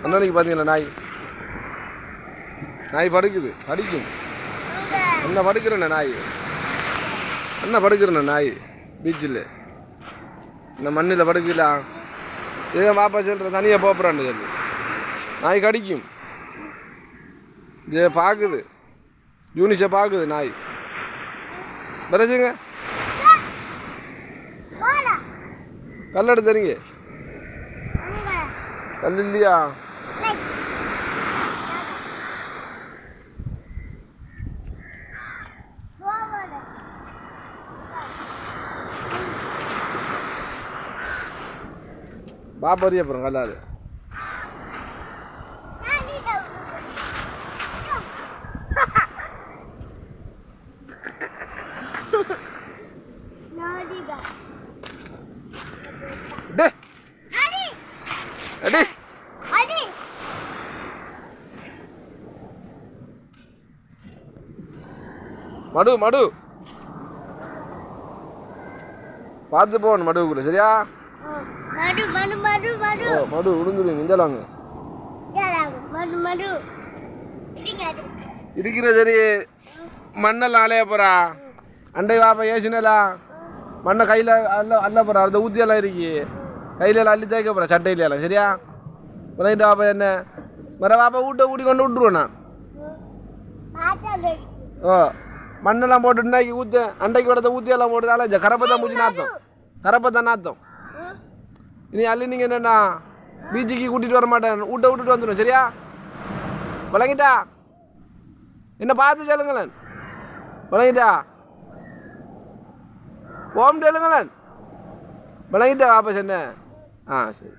அண்ணனுக்கு பார்த்தீங்களா நாய் நாய் படுக்குது படிக்கும் என்ன படுக்கிறேண்ணே நாய் என்ன படுக்கிறேண்ணே நாய் பீச்சில் இந்த மண்ணில் படுக்கலாம் இதே பாப்பா சொல்கிற தனியாக போப்புறான்னு சொல்லி நாய் கடிக்கும் பார்க்குது யூனிஷை பார்க்குது நாய் பிரச்சுங்க கல் எடுத்து தரீங்க கல் இல்லையா பாப்பறி அப்புறம் கல்லாது மடு மடு பார்த்து போகணும் மடுவுக்குள்ள சரியா மடு விழுந்துருவீங்க இந்தலாங்க இருக்கிற சரி மண்ணெல்லாம் அலைய போறா அண்டை வாப்பா ஏசினலாம் மண்ணை கையில் அல்ல போறா அந்த ஊத்தியெல்லாம் இருக்கு கையில அள்ளி தேய்க்க போறா சட்டையிலாம் சரியா பிறகு வாப்பா என்ன மர வாப்பா வீட்டை கூட்டி கொண்டு விட்டுருவேன் நான் ஓ மண்ணெல்லாம் போட்டு இன்றைக்கு அண்டைக்கு வரத ஊத்தியெல்லாம் போட்டுதால கரப்பை தான் மூச்சு நாத்தம் கரப்பை தான் நாத்தம் இனி அள்ளி நீங்கள் என்னென்னா பீச்சுக்கு கூட்டிகிட்டு வர மாட்டேன் வீட்டை விட்டுட்டு வந்துடும் சரியா விளங்கிட்டா என்ன பார்த்து சொல்லுங்களேன் விளங்கிட்டா ஓம் சொல்லுங்களேன் விளங்கிட்டா வாபஸ் என்ன ஆ சரி